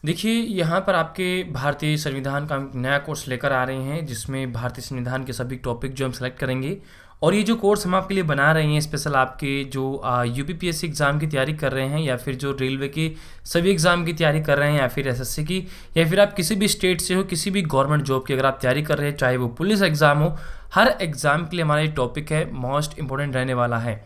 देखिए, यहाँ पर आपके भारतीय संविधान का हम नया कोर्स लेकर आ रहे हैं, जिसमें भारतीय संविधान के सभी टॉपिक जो हम सेलेक्ट करेंगे। और ये जो कोर्स हम आपके लिए बना रहे हैं स्पेशल आपके जो यूपीपीएससी एग्ज़ाम की तैयारी कर रहे हैं, या फिर जो रेलवे के सभी एग्ज़ाम की तैयारी कर रहे हैं, या फिर एसएससी की, या फिर आप किसी भी स्टेट से हो, किसी भी गवर्नमेंट जॉब की अगर आप तैयारी कर रहे हैं, चाहे वो पुलिस एग्ज़ाम हो, हर एग्ज़ाम के लिए हमारा ये टॉपिक है, मोस्ट इंपॉर्टेंट रहने वाला है।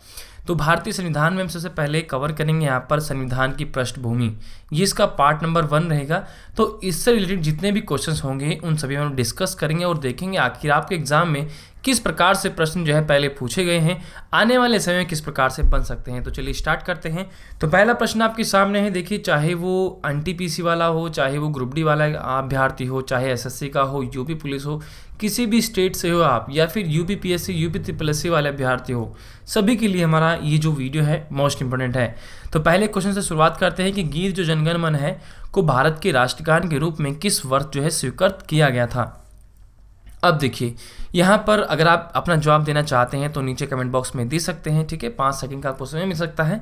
तो भारतीय संविधान में हम सबसे पहले कवर करेंगे यहाँ पर संविधान की पृष्ठभूमि। ये इसका पार्ट नंबर 1 रहेगा। तो इससे रिलेटेड जितने भी क्वेश्चंस होंगे उन सभी हम डिस्कस करेंगे और देखेंगे आखिर आपके एग्जाम में किस प्रकार से प्रश्न जो है पहले पूछे गए हैं, आने वाले समय में किस प्रकार से बन सकते हैं। तो चलिए स्टार्ट करते हैं। तो पहला प्रश्न आपके सामने है। देखिए, चाहे वो एनटीपीसी वाला हो, चाहे वो ग्रुप डी वाला अभ्यर्थी हो, चाहे एसएससी का हो, यूपी पुलिस हो, किसी भी स्टेट से हो आप, या फिर यूपीपीएससी यूपी ट्रिपल एससी वाले अभ्यर्थी हो, सभी के लिए हमारा ये जो वीडियो है मोस्ट इंपोर्टेंट है। तो पहले क्वेश्चन से शुरुआत करते हैं कि गीत जो जनगण मन है को भारत के राष्ट्रगान के रूप में किस वर्ष जो है स्वीकृत किया गया था। अब देखिए, यहाँ पर अगर आप अपना जवाब देना चाहते हैं तो नीचे कमेंट बॉक्स में दे सकते हैं, ठीक है। 5 सेकंड का आपको समय मिल सकता है।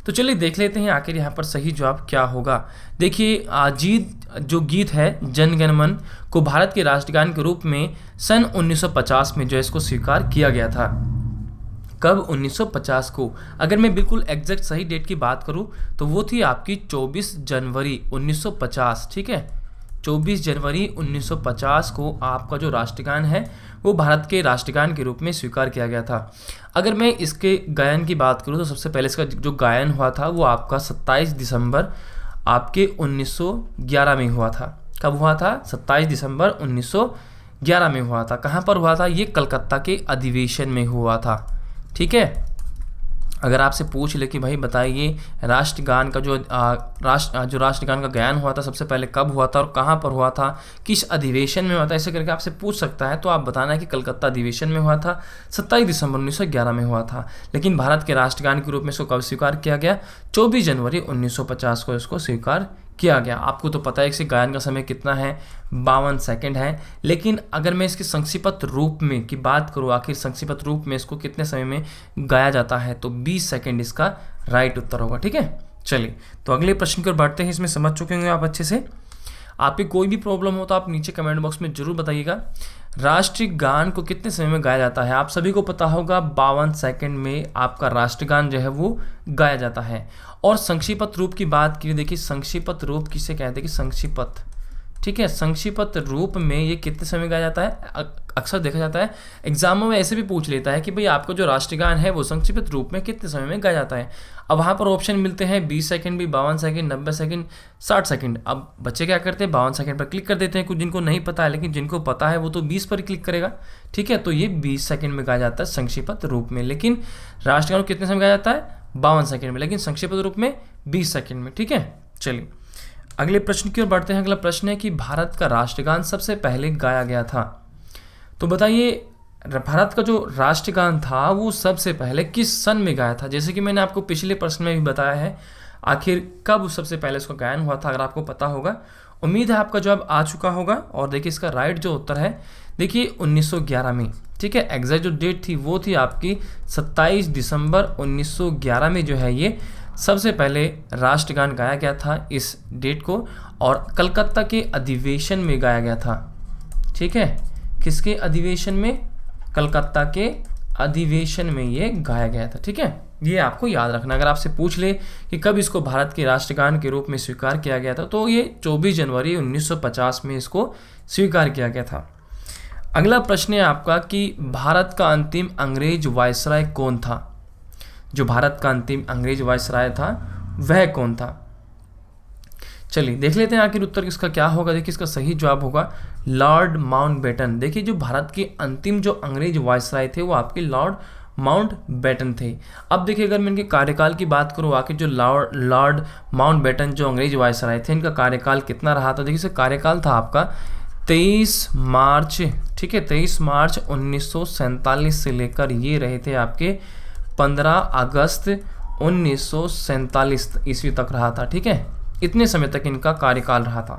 तो चलिए देख लेते हैं आखिर यहाँ पर सही जवाब क्या होगा। देखिए, जो गीत है जनगण मन को भारत के राष्ट्रगान के रूप में सन 1950 में जो है इसको स्वीकार किया गया था। कब? 1950 को। अगर मैं बिल्कुल एग्जैक्ट सही डेट की बात करूं तो वो थी आपकी 24 जनवरी 1950, ठीक है। 24 जनवरी 1950 को आपका जो राष्ट्रगान है वो भारत के राष्ट्रगान के रूप में स्वीकार किया गया था। अगर मैं इसके गायन की बात करूं तो सबसे पहले इसका जो गायन हुआ था वो आपका 27 दिसंबर आपके 1911 में हुआ था। कब हुआ था? 27 दिसंबर 1911 में हुआ था। कहाँ पर हुआ था? ये कलकत्ता के अधिवेशन में हुआ था, ठीक है। अगर आपसे पूछ ले कि भाई बताइए राष्ट्रगान का जो राष्ट्रगान का गायन हुआ था सबसे पहले कब हुआ था और कहाँ पर हुआ था, किस अधिवेशन में हुआ था, ऐसे करके आपसे पूछ सकता है, तो आप बताना है कि कलकत्ता अधिवेशन में हुआ था, 27 दिसंबर 1911 में हुआ था। लेकिन भारत के राष्ट्रगान के रूप में इसको कब स्वीकार किया गया? 24 जनवरी 1950 को इसको स्वीकार किया गया। आपको तो पता है कि गायन का समय कितना है, 52 सेकंड है। लेकिन अगर मैं इसके संक्षिप्त रूप में की बात करूँ, आखिर संक्षिप्त रूप में इसको कितने समय में गाया जाता है, तो 20 सेकंड इसका राइट उत्तर होगा, ठीक है। चलिए, तो अगले प्रश्न की ओर बढ़ते हैं। इसमें समझ चुके होंगे आप अच्छे से। आपकी कोई भी प्रॉब्लम हो तो आप नीचे कमेंट बॉक्स में जरूर बताइएगा। राष्ट्रगान को कितने समय में गाया जाता है? आप सभी को पता होगा 52 सेकंड में आपका राष्ट्रगान जो है वो गाया जाता है। और संक्षिप्त रूप की बात की, देखिए संक्षिप्त रूप किसे कहते हैं कि संक्षिप्त, ठीक है। संक्षिप्त रूप में ये कितने समय गाया जाता है? अक्सर देखा जाता है एग्जामों में ऐसे भी पूछ लेता है कि भाई आपका जो राष्ट्रगान है वो संक्षिप्त रूप में कितने समय में गाया जाता है। अब वहाँ पर ऑप्शन मिलते हैं 20 सेकंड भी, 52 सेकंड, 90 सेकंड, 60 सेकंड। अब बच्चे क्या करते हैं? 52 सेकंड पर क्लिक कर देते हैं। कुछ जिनको नहीं पता है, लेकिन जिनको पता है वो तो 20 पर क्लिक करेगा, ठीक है। तो ये 20 सेकंड में गाया जाता है संक्षिप्त रूप में। लेकिन राष्ट्रगान को कितने समय गाया जाता है? 52 सेकंड में, लेकिन संक्षिप्त रूप में 20 सेकंड में, ठीक है। चलिए अगले प्रश्न की ओर बढ़ते हैं। अगला प्रश्न है कि भारत का राष्ट्रगान सबसे पहले गाया गया था। तो बताइए भारत का जो राष्ट्रगान था वो सबसे पहले किस सन में गाया था? जैसे कि मैंने आपको पिछले प्रश्न में भी बताया है, आखिर कब सबसे पहले इसका गायन हुआ था, अगर आपको पता होगा। उम्मीद है आपका जवाब आ चुका होगा। और देखिए इसका राइट जो उत्तर है, देखिए 1911 में, ठीक है। एग्जैक्ट जो डेट थी वो थी आपकी 27 दिसंबर 1911 में जो है ये सबसे पहले राष्ट्रगान गाया गया था इस डेट को, और कलकत्ता के अधिवेशन में गाया गया था, ठीक है। किसके अधिवेशन में? कलकत्ता के अधिवेशन में ये गाया गया था, ठीक है। ये आपको याद रखना। अगर आपसे पूछ ले कि कब इसको भारत के राष्ट्रगान के रूप में स्वीकार किया गया था, तो ये 24 जनवरी 1950 में इसको स्वीकार किया गया था। अगला प्रश्न है आपका कि भारत का अंतिम अंग्रेज वायसराय कौन था? जो भारत का अंतिम अंग्रेज वायसराय था वह कौन था? चलिए देख लेते हैं आखिर उत्तर इसका क्या होगा। देखिए इसका सही जवाब होगा लॉर्ड माउंटबेटन। देखिए जो भारत के अंतिम जो अंग्रेज वायसराय थे वो आपके लॉर्ड माउंटबेटन थे। अब देखिए अगर मैं इनके कार्यकाल की बात करूँ, आखिर जो लॉर्ड माउंटबेटन जो अंग्रेज वायसराय थे, इनका कार्यकाल कितना रहा था? देखिए इसका कार्यकाल था आपका 23 मार्च, ठीक है, 23 मार्च 1947 से लेकर ये रहे थे आपके 15 अगस्त 1947 ईस्वी तक रहा था, ठीक है। इतने समय तक इनका कार्यकाल रहा था,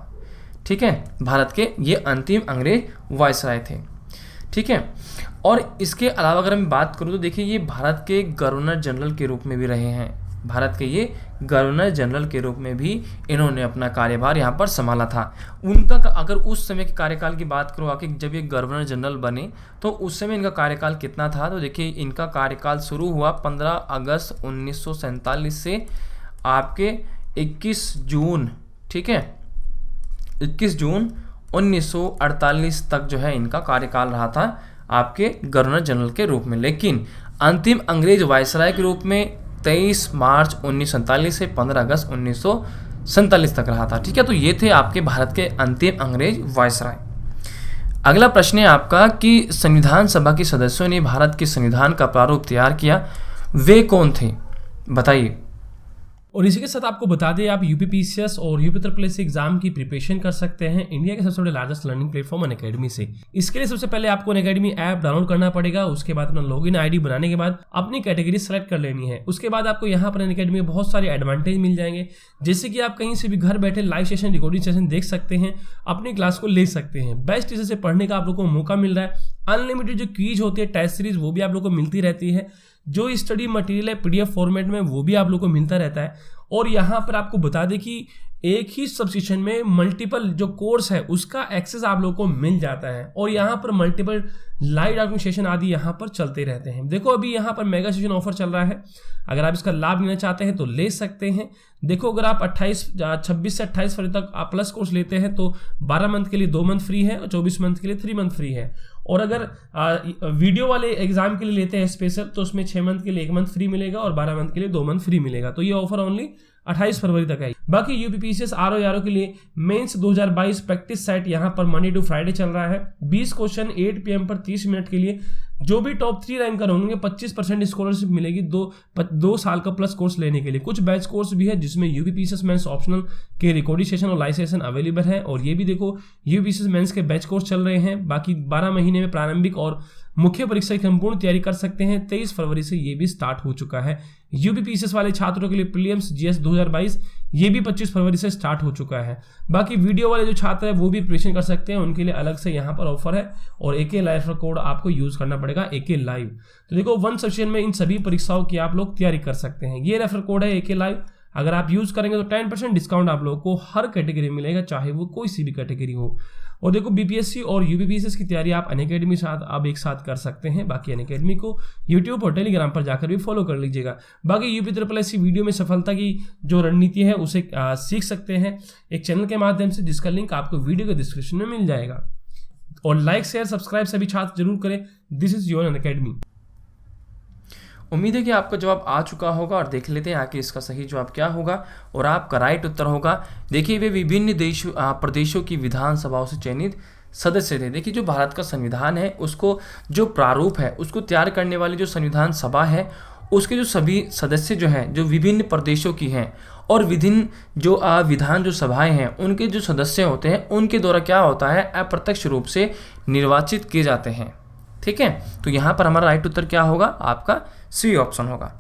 ठीक है। भारत के ये अंतिम अंग्रेज वायसराय थे, ठीक है। और इसके अलावा अगर मैं बात करूँ तो देखिए ये भारत के गवर्नर जनरल के रूप में भी रहे हैं। भारत के ये गवर्नर जनरल के रूप में भी इन्होंने अपना कार्यभार यहाँ पर संभाला था। उनका अगर उस समय के कार्यकाल की बात करो कि जब ये गवर्नर जनरल बने तो उस समय इनका कार्यकाल कितना था, तो देखिए इनका कार्यकाल शुरू हुआ 15 अगस्त 1947 से आपके 21 जून, ठीक है, 21 जून 1948 तक जो है इनका कार्यकाल रहा था आपके गवर्नर जनरल के रूप में। लेकिन अंतिम अंग्रेज वायसराय के रूप में 23 मार्च 1947 से 15 अगस्त 1947 तक रहा था। ठीक है, तो ये थे आपके भारत के अंतिम अंग्रेज वायसराय। अगला प्रश्न है आपका कि संविधान सभा के सदस्यों ने भारत के संविधान का प्रारूप तैयार किया, वे कौन थे, बताइए। और इसी के साथ आपको बता दें, आप यूपीपीसीएस और यूपीएससी एग्जाम की प्रिपरेशन कर सकते हैं इंडिया के सबसे बड़े लार्जेस्ट लर्निंग प्लेटफॉर्म अनअकैडमी से। इसके लिए सबसे पहले आपको अनअकैडमी ऐप डाउनलोड करना पड़ेगा। उसके बाद अपना लॉगिन आईडी बनाने के बाद अपनी कैटेगरी सेलेक्ट कर लेनी है। उसके बाद आपको यहाँ पर अनअकैडमी में बहुत सारे एडवांटेज मिल जाएंगे, जैसे कि आप कहीं से भी घर बैठे लाइव सेशन, रिकॉर्डिंग सेशन देख सकते हैं, अपनी क्लास को ले सकते हैं, बेस्ट टीचर से पढ़ने का आप लोगों को मौका मिल रहा है, अनलिमिटेड जो क्विज होती है, टेस्ट सीरीज, वो भी आप लोगों को मिलती रहती है, जो स्टडी मटेरियल है पीडीएफ फॉर्मेट में वो भी आप लोगों को मिलता रहता है। और यहाँ पर आपको बता दें कि एक ही सब्सक्रिप्शन में मल्टीपल जो कोर्स है उसका एक्सेस आप लोगों को मिल जाता है। और यहाँ पर मल्टीपल लाइव डॉक्यूमेंटेशन आदि यहाँ पर चलते रहते हैं। देखो अभी यहाँ पर मेगा सेशन ऑफर चल रहा है, अगर आप इसका लाभ लेना चाहते हैं तो ले सकते हैं। देखो अगर आप 26 से 28 फरवरी तक आप प्लस कोर्स लेते हैं तो 12 मंथ के लिए 2 मंथ फ्री है और 24 मंथ के लिए 3 मंथ फ्री है। और अगर वीडियो वाले एग्जाम के लिए लेते हैं स्पेशल तो उसमें 6 मंथ के लिए 1 मंथ फ्री मिलेगा और 12 मंथ के लिए 2 मंथ फ्री मिलेगा। तो ये ऑफर ओनली 28 फरवरी तक है। बाकी यूपीपीसीएस आरओ के लिए मेंस 2022 प्रैक्टिस सेट यहाँ पर मंडे टू फ्राइडे चल रहा है। 20 क्वेश्चन 8 PM पर 30 मिनट के लिए। जो भी टॉप 3 रैंकर होंगे 25% स्कॉलरशिप मिलेगी 2 साल का प्लस कोर्स लेने के लिए। कुछ बैच कोर्स भी है जिसमें यूपीपीसीएस मेंस ऑप्शनल के रिकॉर्डिंग सेशन और लाइव सेशन अवेलेबल है। और ये भी देखो यूपीपीसीएस मेंस के बैच कोर्स चल रहे हैं। बाकी 12 महीने में प्रारंभिक और मुख्य परीक्षा की संपूर्ण तैयारी कर सकते हैं। 23 फरवरी से ये भी स्टार्ट हो चुका है। यूपीपीसीएस वाले छात्रों के लिए प्रीलिम्स जीएस 2022 ये भी 25 फरवरी से स्टार्ट हो चुका है। बाकी वीडियो वाले जो छात्र है वो भी प्रिपरेशन कर सकते हैं, उनके लिए अलग से यहाँ पर ऑफर है और एके लाइव रेफर कोड आपको यूज करना पड़ेगा, एके लाइव। तो देखो 1 सेशन में इन सभी परीक्षाओं की आप लोग तैयारी कर सकते हैं। ये रेफर कोड है एके लाइव, अगर आप यूज करेंगे तो 10% डिस्काउंट आप लोगों को हर कैटेगरी में मिलेगा, चाहे वो कोई सी भी कैटेगरी हो। और देखो बीपीएससी और यूपीपीसीएस की तैयारी आप अनअकैडमी साथ आप एक साथ कर सकते हैं। बाकी अनअकैडमी को यूट्यूब और टेलीग्राम पर जाकर भी फॉलो कर लीजिएगा। बाकी यूपीएससी वीडियो में सफलता की जो रणनीति है उसे सीख सकते हैं एक चैनल के माध्यम से, जिसका लिंक आपको वीडियो के डिस्क्रिप्शन में मिल जाएगा। और लाइक शेयर सब्सक्राइब सभी छात्र जरूर करें। This is your Unacademy. उम्मीद है कि आपका जवाब आ चुका होगा और देख लेते हैं आखिर इसका सही जवाब क्या होगा। और आपका राइट उत्तर होगा, देखिए वे विभिन्न प्रदेशों की विधानसभाओं से चयनित सदस्य थे। देखिए जो भारत का संविधान है उसको जो प्रारूप है उसको तैयार करने वाली जो संविधान सभा है उसके जो सभी सदस्य जो हैं जो विभिन्न प्रदेशों की हैं और विभिन्न जो विधान जो सभाएं हैं उनके जो सदस्य होते हैं उनके द्वारा क्या होता है अप्रत्यक्ष रूप से निर्वाचित किए जाते हैं। ठीक है, तो यहाँ पर हमारा राइट उत्तर क्या होगा, आपका सी ऑप्शन होगा।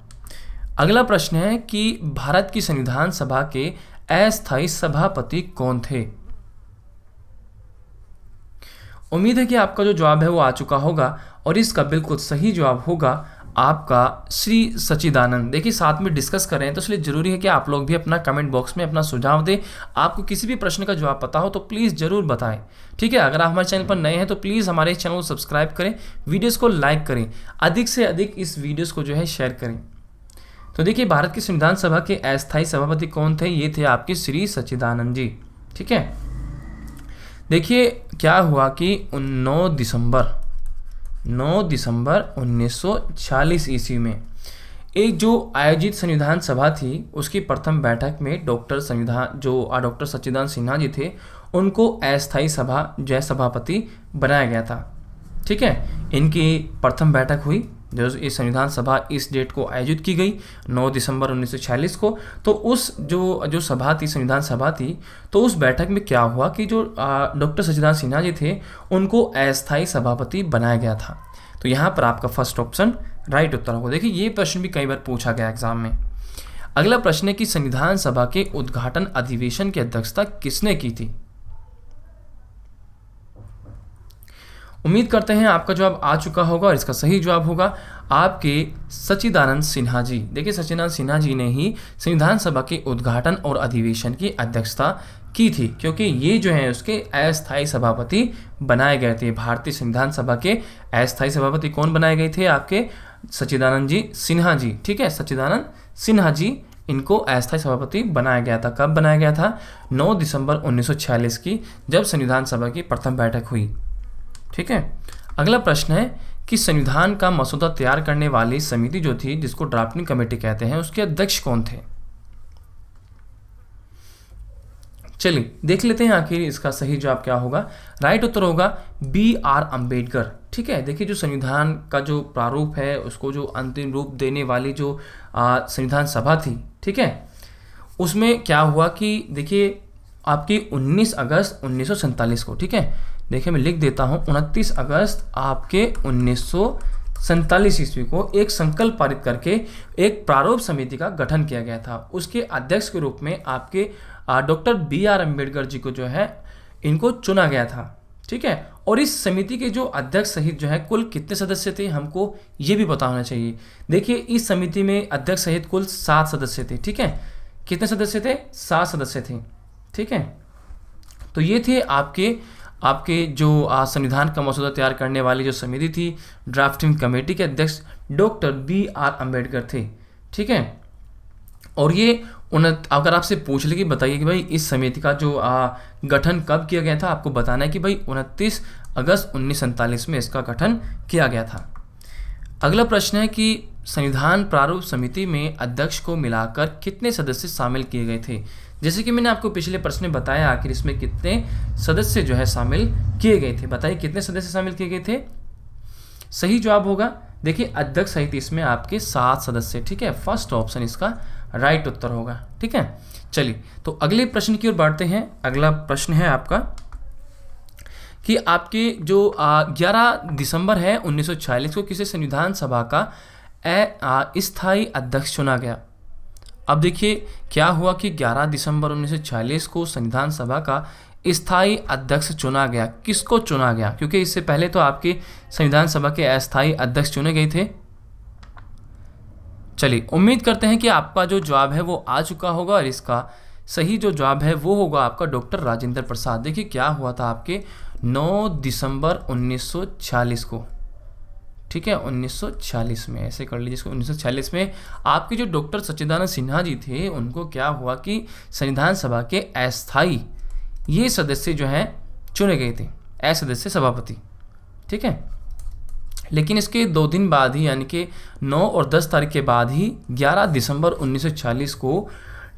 अगला प्रश्न है कि भारत की संविधान सभा के अस्थायी सभापति कौन थे। उम्मीद है कि आपका जो जवाब है वो आ चुका होगा और इसका बिल्कुल सही जवाब होगा आपका श्री सच्चिदानंद। देखिए साथ में डिस्कस कर रहे हैं तो इसलिए जरूरी है कि आप लोग भी अपना कमेंट बॉक्स में अपना सुझाव दें। आपको किसी भी प्रश्न का जवाब पता हो तो प्लीज़ ज़रूर बताएं। ठीक है, अगर आप हमारे चैनल पर नए हैं तो प्लीज़ हमारे चैनल को सब्सक्राइब करें, वीडियोज़ को लाइक करें, अधिक से अधिक इस वीडियोज़ को जो है शेयर करें। तो देखिए भारत की संविधान सभा के अस्थायी सभापति कौन थे, ये थे आपके श्री सच्चिदानंद जी। ठीक है, देखिए क्या हुआ कि 9 दिसंबर 1946 ईस्वी में एक जो आयोजित संविधान सभा थी उसकी प्रथम बैठक में डॉक्टर सच्चिदानंद सिन्हा जी थे, उनको अस्थायी सभापति बनाया गया था। ठीक है, इनकी प्रथम बैठक हुई जो इस संविधान सभा इस डेट को आयोजित की गई 9 दिसंबर 1946 को। तो उस जो सभा थी, संविधान सभा थी, तो उस बैठक में क्या हुआ कि जो डॉक्टर सच्चिदानंद सिन्हा जी थे उनको अस्थायी सभापति बनाया गया था। तो यहाँ पर आपका फर्स्ट ऑप्शन राइट उत्तर होगा। देखिए ये प्रश्न भी कई बार पूछा गया एग्जाम में। अगला प्रश्न है कि संविधान सभा के उद्घाटन अधिवेशन की अध्यक्षता किसने की थी। उम्मीद करते हैं आपका जवाब आ चुका होगा और इसका सही जवाब होगा आपके सच्चिदानंद सिन्हा जी। देखिए सच्चिदानंद सिन्हा जी ने ही संविधान सभा के उद्घाटन और अधिवेशन की अध्यक्षता की थी, क्योंकि ये जो है उसके अस्थायी सभापति बनाए गए थे। भारतीय संविधान सभा के अस्थायी सभापति कौन बनाए गए थे? आपके सच्चिदानंद जी सिन्हा जी। ठीक है, सच्चिदानंद सिन्हा जी, इनको अस्थायी सभापति बनाया गया था। कब बनाया गया था? 9 दिसंबर 1946 की, जब संविधान सभा की प्रथम बैठक हुई। ठीक है, अगला प्रश्न है कि संविधान का मसौदा तैयार करने वाली समिति जो थी, जिसको ड्राफ्टिंग कमेटी कहते हैं, उसके अध्यक्ष कौन थे? चलिए देख लेते हैं आखिर इसका सही जवाब क्या होगा। राइट उत्तर होगा BR अम्बेडकर। ठीक है, देखिए जो संविधान का जो प्रारूप है, उसको जो अंतिम रूप देने वाली जो संविधान सभा थी, ठीक है, उसमें क्या हुआ कि देखिए आपकी 19 अगस्त 1947 को, ठीक है, देखिए मैं लिख देता हूँ, 29 अगस्त आपके 1947 ईस्वी को एक संकल्प पारित करके एक प्रारूप समिति का गठन किया गया था। उसके अध्यक्ष के रूप में आपके डॉक्टर BR अम्बेडकर जी को जो है इनको चुना गया था। ठीक है, और इस समिति के जो अध्यक्ष सहित जो है कुल कितने सदस्य थे, हमको ये भी पता होना चाहिए। देखिए इस समिति में अध्यक्ष सहित कुल 7 सदस्य थे। ठीक है, कितने सदस्य थे? 7 सदस्य थे। ठीक है, तो ये थे आपके जो संविधान का मसौदा तैयार करने वाली जो समिति थी, ड्राफ्टिंग कमेटी के अध्यक्ष डॉक्टर BR अम्बेडकर थे। ठीक है, और ये अगर आपसे पूछ ले कि बताइए कि भाई इस समिति का जो गठन कब किया गया था, आपको बताना है कि भाई 29 अगस्त 1947 में इसका गठन किया गया था। अगला प्रश्न है कि संविधान प्रारूप समिति में अध्यक्ष को मिलाकर कितने सदस्य शामिल किए गए थे? जैसे कि मैंने आपको पिछले प्रश्न में बताया, आखिर इसमें कितने सदस्य जो है शामिल किए गए थे, बताइए कितने सदस्य शामिल किए गए थे? सही जवाब होगा देखिए अध्यक्ष सहित इसमें आपके 7 सदस्य। ठीक है, फर्स्ट ऑप्शन इसका राइट उत्तर होगा। ठीक है, चलिए तो अगले प्रश्न की ओर बढ़ते हैं। अगला प्रश्न है आपका कि आपके जो 11 दिसंबर है 1946 को किसे संविधान सभा का स्थायी अध्यक्ष चुना गया? अब देखिए क्या हुआ कि 11 दिसंबर 1946 को संविधान सभा का स्थायी अध्यक्ष चुना गया। किसको चुना गया? क्योंकि इससे पहले तो आपके संविधान सभा के अस्थायी अध्यक्ष चुने गए थे। चलिए उम्मीद करते हैं कि आपका जो जवाब है वो आ चुका होगा और इसका सही जो जवाब है वो होगा आपका डॉक्टर राजेंद्र प्रसाद। देखिए क्या हुआ था आपके 9 दिसंबर 1946 को, ठीक है, 1946 में, ऐसे कर लीजिए इसको, 1946 में आपके जो डॉक्टर सच्चिदानंद सिन्हा जी थे, उनको क्या हुआ कि संविधान सभा के अस्थायी ये सदस्य जो हैं चुने गए थे, असदस्य सभापति। ठीक है, लेकिन इसके 2 दिन बाद ही, यानी कि 9 और 10 तारीख के बाद ही 11 दिसंबर 1946 को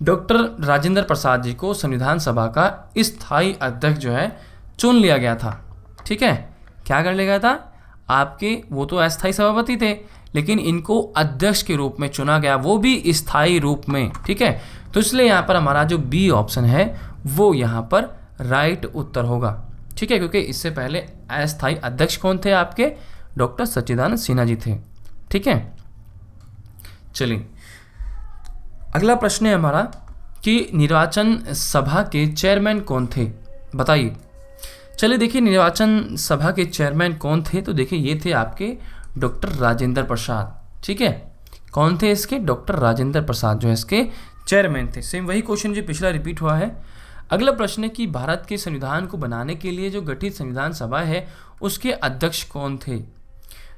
डॉक्टर राजेंद्र प्रसाद जी को संविधान सभा का स्थायी अध्यक्ष जो है चुन लिया गया था। ठीक है, क्या कर लिया गया था? आपके वो तो अस्थायी सभापति थे, लेकिन इनको अध्यक्ष के रूप में चुना गया, वो भी स्थायी रूप में। ठीक है, तो इसलिए यहाँ पर हमारा जो बी ऑप्शन है वो यहाँ पर राइट उत्तर होगा। ठीक है, क्योंकि इससे पहले अस्थायी अध्यक्ष कौन थे? आपके डॉक्टर सच्चिदानंद सिन्हा जी थे। ठीक है, चलिए अगला प्रश्न है हमारा कि निर्वाचन सभा के चेयरमैन कौन थे, बताइए। चलिए देखिए निर्वाचन सभा के चेयरमैन कौन थे, तो देखिए ये थे आपके डॉक्टर राजेंद्र प्रसाद। ठीक है, कौन थे इसके? डॉक्टर राजेंद्र प्रसाद जो है इसके चेयरमैन थे। सेम वही क्वेश्चन जो पिछला रिपीट हुआ है। अगला प्रश्न है कि भारत के संविधान को बनाने के लिए जो गठित संविधान सभा है उसके अध्यक्ष कौन थे?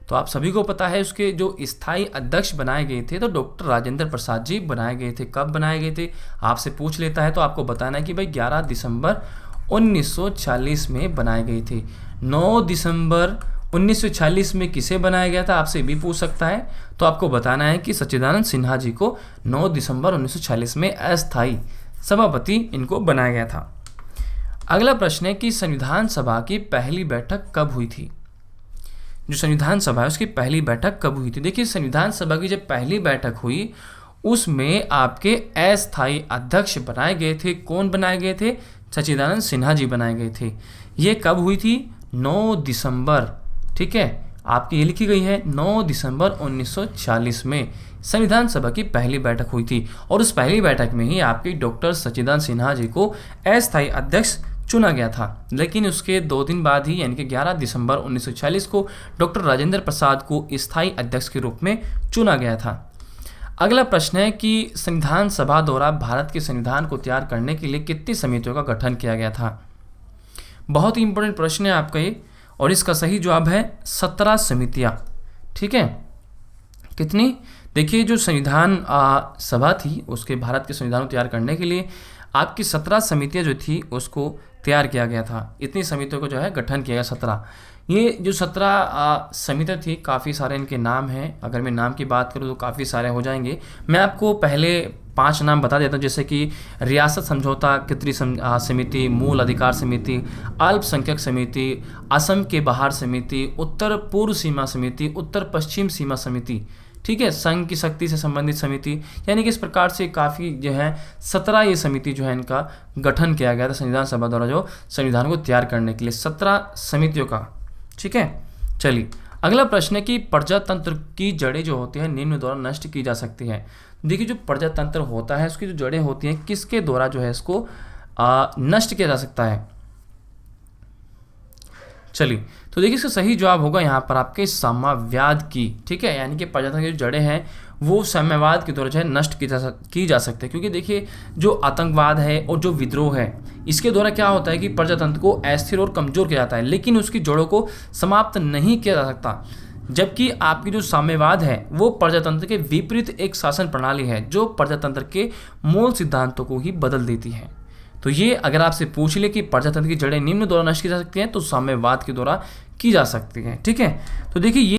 तो आप सभी को पता है उसके जो स्थायी अध्यक्ष बनाए गए थे तो डॉक्टर राजेंद्र प्रसाद जी बनाए गए थे। कब बनाए गए थे आपसे पूछ लेता है तो आपको बताना है कि भाई 11 दिसंबर 1940 में बनाए गए थे। 9 दिसंबर 1940 में किसे बनाया गया था आपसे भी पूछ सकता है, तो आपको बताना है कि सच्चिदानंद सिन्हा जी को 9 दिसंबर 1940 में अस्थायी सभापति इनको बनाया गया था। अगला प्रश्न है कि संविधान सभा की पहली बैठक कब हुई थी? जो संविधान सभा है उसकी पहली बैठक कब हुई थी? देखिए संविधान सभा की जब पहली बैठक हुई उसमें आपके अस्थायी अध्यक्ष बनाए गए थे। कौन बनाए गए थे? सच्चिदानंद सिन्हा जी बनाए गए थे। ये कब हुई थी? 9 दिसंबर। ठीक है, आपकी ये लिखी गई है 9 दिसंबर 1940 में संविधान सभा की पहली बैठक हुई थी और उस पहली बैठक में ही आपके डॉक्टर सच्चिदानंद सिन्हा जी को अस्थायी अध्यक्ष चुना गया था, लेकिन उसके 2 दिन बाद ही यानी कि 11 दिसंबर 1946 को डॉक्टर राजेंद्र प्रसाद को स्थायी अध्यक्ष के रूप में चुना गया था। अगला प्रश्न है कि संविधान सभा द्वारा भारत के संविधान को तैयार करने के लिए कितनी समितियों का गठन किया गया था। बहुत ही इंपॉर्टेंट प्रश्न है आपका ये, और इसका सही जवाब है 17 समितियाँ। ठीक है, कितनी? देखिए, जो संविधान सभा थी उसके भारत के संविधान को तैयार करने के लिए आपकी 17 समितियाँ जो थी उसको तैयार किया गया था। इतनी समितियों को जो है गठन किया गया 17। ये जो 17 समितियाँ थी, काफ़ी सारे इनके नाम हैं। अगर मैं नाम की बात करूँ तो काफ़ी सारे हो जाएंगे। मैं आपको पहले 5 नाम बता देता हूँ, जैसे कि रियासत समझौता खित्री समिति, मूल अधिकार समिति, अल्पसंख्यक समिति, असम के बाहर समिति, उत्तर पूर्व सीमा समिति, उत्तर पश्चिम सीमा समिति, ठीक है, संघ की शक्ति से संबंधित समिति। यानी कि इस प्रकार से काफ़ी जो है 17 ये समिति जो है इनका गठन किया गया था संविधान सभा द्वारा, जो संविधान को तैयार करने के लिए 17 समितियों का। ठीक है, चलिए अगला प्रश्न है कि प्रजातंत्र की जड़ें जो होती हैं निम्न द्वारा नष्ट की जा सकती है। देखिए, जो प्रजातंत्र होता है उसकी जो जड़ें होती हैं किसके द्वारा जो है इसको नष्ट किया जा सकता है। चलिए, तो देखिए इसका सही जवाब होगा यहाँ पर आपके साम्यवाद की। ठीक है, यानी कि प्रजातंत्र की जो जड़ें हैं वो साम्यवाद के द्वारा जो है नष्ट की जा सकते हैं। क्योंकि देखिए, जो आतंकवाद है और जो विद्रोह है इसके द्वारा क्या होता है कि प्रजातंत्र को अस्थिर और कमजोर किया जाता है, लेकिन उसकी जड़ों को समाप्त नहीं किया जा सकता। जबकि आपकी जो साम्यवाद है वो प्रजातंत्र के विपरीत एक शासन प्रणाली है जो प्रजातंत्र के मूल सिद्धांतों को ही बदल देती है। तो ये अगर आपसे पूछ ले कि प्रजातंत्र की जड़ें निम्न द्वारा नष्ट की जा सकती हैं तो साम्यवाद के द्वारा की जा सकती हैं। ठीक है, तो देखिए ये